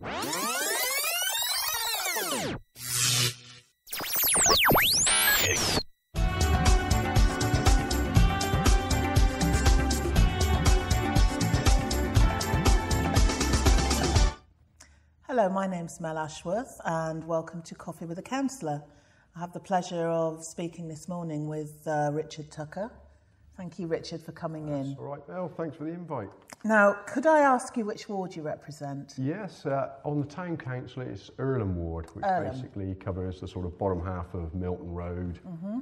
Hello, my name's Mel Ashworth and welcome to Coffee with a Councillor. I have the pleasure of speaking this morning with Richard Tucker. Thank you, Richard, for coming in. That's all right, Mel. Thanks for the invite. Now, could I ask you which ward you represent? Yes, on the Town Council it's Earlham Ward, which basically covers the sort of bottom half of Milton Road,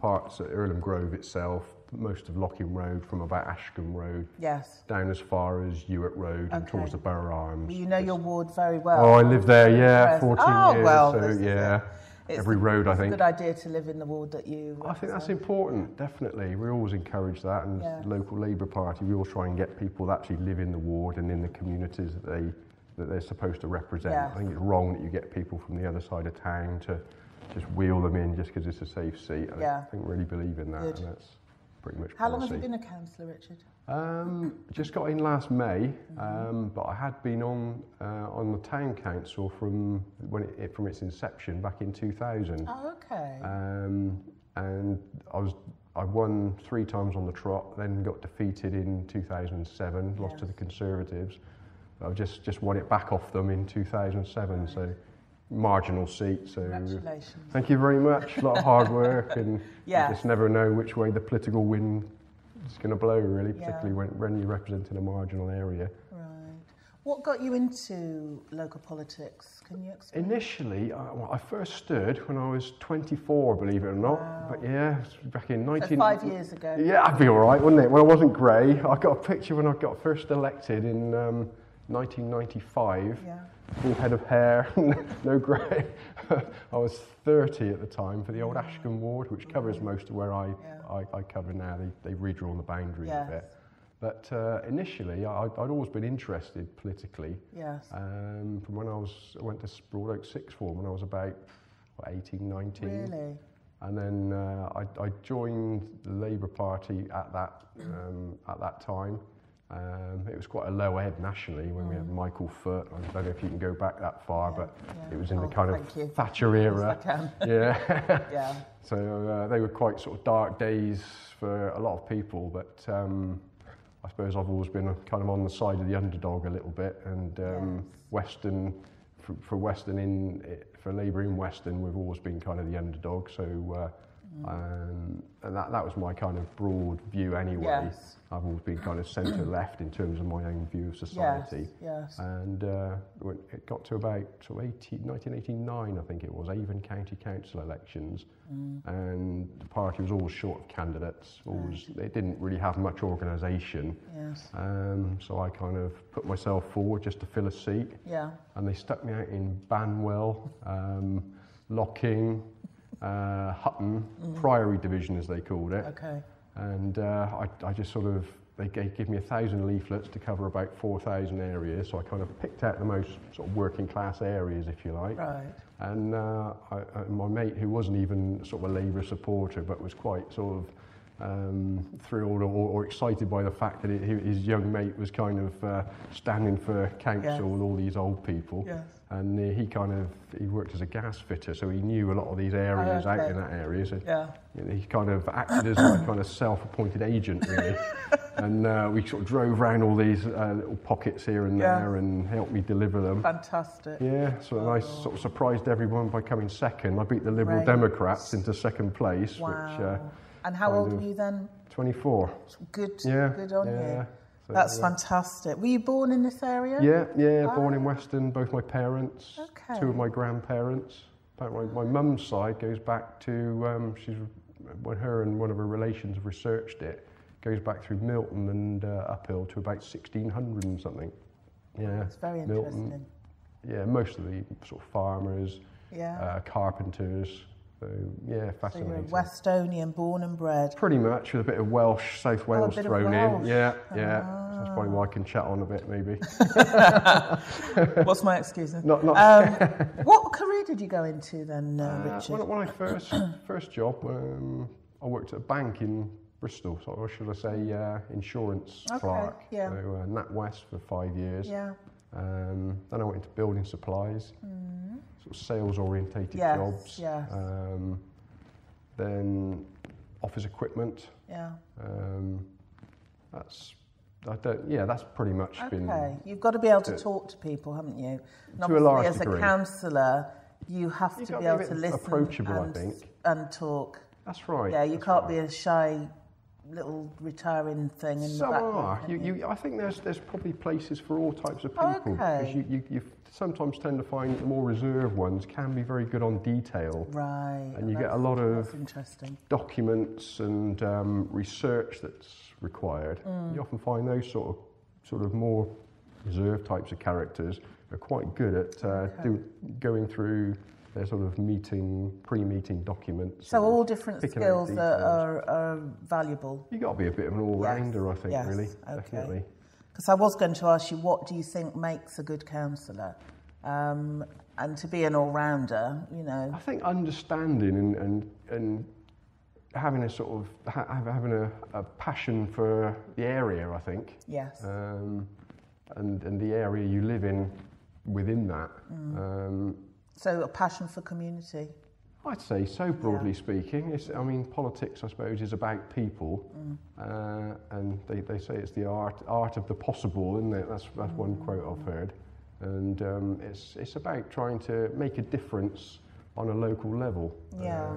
parts of Earlham Grove itself, most of Locking Road from about Ashcombe Road, down as far as Ewart Road and towards the Borough Arms. Well, you know your ward very well. Oh, I lived there, 14 years, well, so yeah. Every road, I think. It's a good idea to live in the ward that you represent. I think that's important, definitely. We always encourage that, and the local Labour Party, we always try and get people that actually live in the ward and in the communities that they're supposed to represent. I think it's wrong that you get people from the other side of town to just wheel them in just because it's a safe seat. I think really believe in that, and that's pretty much How long have you been a councillor, Richard? Just got in last May, but I had been on the town council from its inception back in 2000. Oh, okay. And I won 3 times on the trot, then got defeated in 2007, lost to the Conservatives. I just won it back off them in 2007, so marginal seat. So congratulations. Thank you very much. A lot of hard work, and you just never know which way the political wind is going to blow, really, particularly when you're representing a marginal area. Right. What got you into local politics? Can you explain? Initially, I first stood when I was 24, believe it or not. Wow. But yeah, back in 5 years ago. Yeah, I'd be all right, wouldn't it? When I wasn't grey. I got a picture when I got first elected in 1995. Yeah. Full head of hair, no grey. I was 30 at the time for the old Ashcombe ward, which covers most of where I cover now. They've redrawn the boundaries a bit. But initially, I'd always been interested politically. Yes. From when I went to Broadoak Sixth Form when I was about 18, 19. Really? And then I joined the Labour Party at that time. It was quite a low ebb nationally when we had Michael Foot. I don't know if you can go back that far, but it was in the kind of Thatcher era. Yeah. So they were quite sort of dark days for a lot of people, but I suppose I've always been kind of on the side of the underdog a little bit, and Western, for Labour in Western, we've always been kind of the underdog. So and that was my kind of broad view anyway. Yes. I've always been kind of centre-left in terms of my own view of society. Yes. And when it got to about sort of 1989, I think it was, Avon County Council elections, and the party was always short of candidates. It didn't really have much organisation. Yes. So I kind of put myself forward just to fill a seat. Yeah. And they stuck me out in Banwell, Locking, Hutton, Priory Division as they called it. Okay. And I just sort of, they give me 1,000 leaflets to cover about 4,000 areas, so I kind of picked out the most sort of working class areas, if you like. Right. And my mate, who wasn't even sort of a Labour supporter, but was quite sort of thrilled or excited by the fact that his young mate was kind of standing for council with all these old people. Yes. And he worked as a gas fitter, so he knew a lot of these areas out in that area. So he kind of acted as my kind of self-appointed agent, really. And we sort of drove around all these little pockets here and there and helped me deliver them. Fantastic. Yeah, so I sort of surprised everyone by coming second. I beat the Liberal Democrats into second place. Wow. Which, and how old were you then? 24. Good on you. So, that's fantastic. Were you born in this area? Yeah, born in Weston, both my parents, 2 of my grandparents. My mum's side goes back to, when her and one of her relations have researched it, goes back through Milton and uphill to about 1600 and something. Yeah, it's very Milton, interesting. Yeah, most of the sort of farmers, carpenters. So, yeah, fascinating. So you're a Westonian, born and bred? Pretty much, with a bit of Welsh, South Wales thrown in. Yeah. So that's probably why I can chat on a bit, maybe. What's my excuse? Not what career did you go into then, Richard? When I first job, I worked at a bank in Bristol, or should I say insurance clerk. So NatWest for 5 years. Yeah. Then I went into building supplies, sort of sales-orientated jobs. Yes. Then office equipment. Yeah. That's pretty much been. Okay, you've got to be able to talk to people, haven't you? And to a large as degree. A counsellor, you have to be able to listen approachable, and talk. That's right. Yeah, you can't be a shy little retiring thing in the background. I think there's probably places for all types of people. Okay. Because you sometimes tend to find the more reserved ones can be very good on detail. Right. And you get a lot of interesting documents and research that's required. You often find those sort of more reserved types of characters are quite good at going through their sort of pre-meeting documents. So all different skills are valuable. You've got to be a bit of an all-rounder, I think, really. Okay. Definitely. Because I was going to ask you, what do you think makes a good counsellor? And to be an all-rounder, you know. I think understanding and having a sort of having a passion for the area, I think. Yes. And the area you live in within that. So a passion for community? I'd say so, broadly speaking. Politics, I suppose, is about people. And they say it's the art of the possible, isn't it? That's one quote I've heard. And it's about trying to make a difference on a local level. Yeah.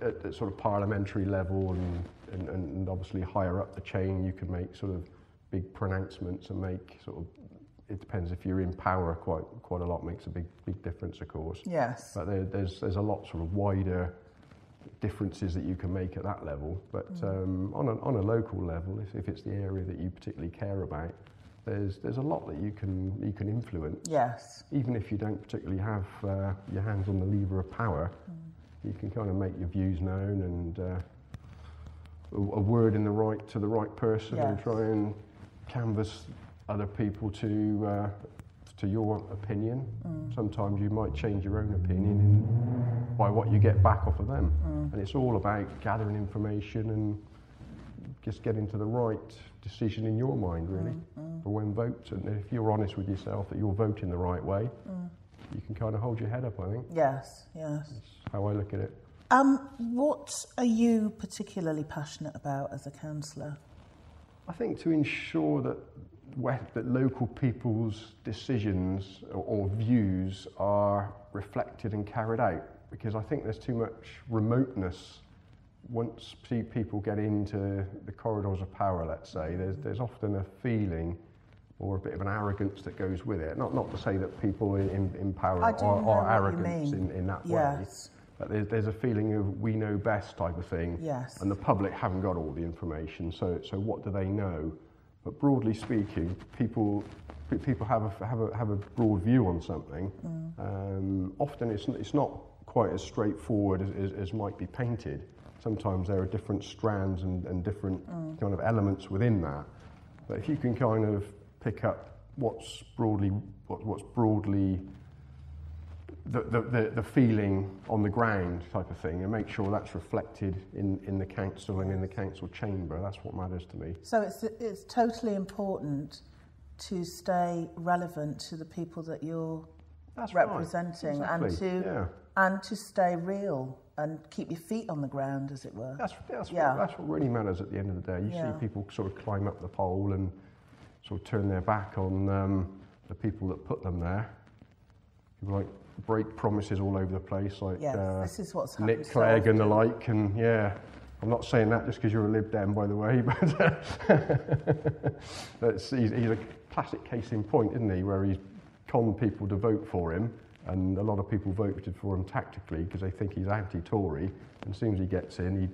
At sort of parliamentary level and obviously higher up the chain, you can make sort of big pronouncements and make sort of, it depends if you're in power, quite a lot makes a big difference, of course. Yes. But there's a lot sort of wider differences that you can make at that level. But on a local level, if it's the area that you particularly care about, there's a lot that you can influence. Yes. Even if you don't particularly have your hands on the lever of power, you can kind of make your views known and a word to the right person, and try and canvass other people to your opinion. Sometimes you might change your own opinion by what you get back off of them. And it's all about gathering information and just getting to the right decision in your mind, really, for when votes. And if you're honest with yourself that you're voting the right way, you can kind of hold your head up, I think. Yes. That's how I look at it. What are you particularly passionate about as a councillor? I think to ensure that local people's decisions or views are reflected and carried out, because I think there's too much remoteness. Once people get into the corridors of power, let's say, there's often a feeling or a bit of an arrogance that goes with it. Not to say that people in power are arrogant in that way, but there's a feeling of we know best type of thing, and the public haven't got all the information, so what do they know? But broadly speaking, people have a broad view on something. Often it's not quite as straightforward as might be painted. Sometimes there are different strands and different kind of elements within that. But if you can kind of pick up what's broadly the feeling on the ground type of thing, and make sure that's reflected in the council and in the council chamber, that's what matters to me. So it's totally important to stay relevant to the people that you're representing, right. Exactly. and to stay real and keep your feet on the ground, as it were. That's what really matters at the end of the day. You see people sort of climb up the pole and sort of turn their back on the people that put them there. People like break promises all over the place, like this is what's happened. Nick Clegg and the like, and I'm not saying that just because you're a Lib Dem, by the way, but he's a classic case in point, isn't he, where he's conned people to vote for him, and a lot of people voted for him tactically because they think he's anti-Tory, and as soon as he gets in,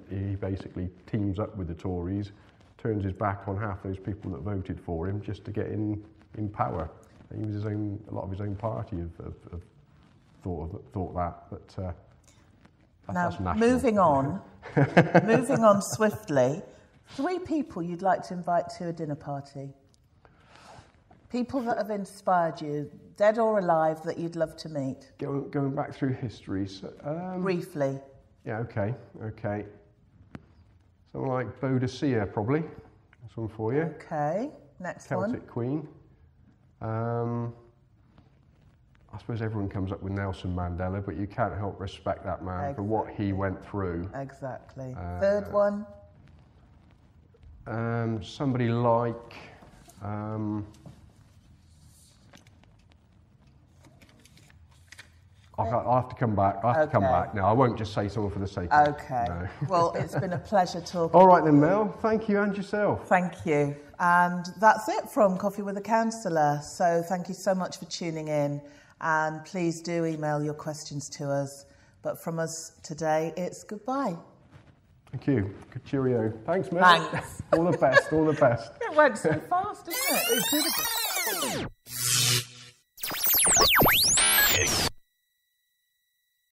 he basically teams up with the Tories, turns his back on half those people that voted for him just to get in power. And he was a lot of his own party have thought that, but that's national. Moving on swiftly, 3 people you'd like to invite to a dinner party. People that have inspired you, dead or alive, that you'd love to meet. Going back through history. So, briefly. Yeah, okay. Someone like Boadicea, probably. That's one for you. Okay, next one. Celtic Queen. I suppose everyone comes up with Nelson Mandela, but you can't help respect that man for what he went through. Exactly. Third one? Somebody like... I'll have to come back. I'll have to come back now. I won't just say someone for the sake of it. Okay. No. Well, it's been a pleasure talking. All right then, Mel. Thank you, and yourself. Thank you. And that's it from Coffee with a Councillor. So thank you so much for tuning in. And please do email your questions to us. But from us today, it's goodbye. Thank you. Good cheerio. Thanks, Mel. Thanks. All the best. All the best. It went so fast, didn't it? It did.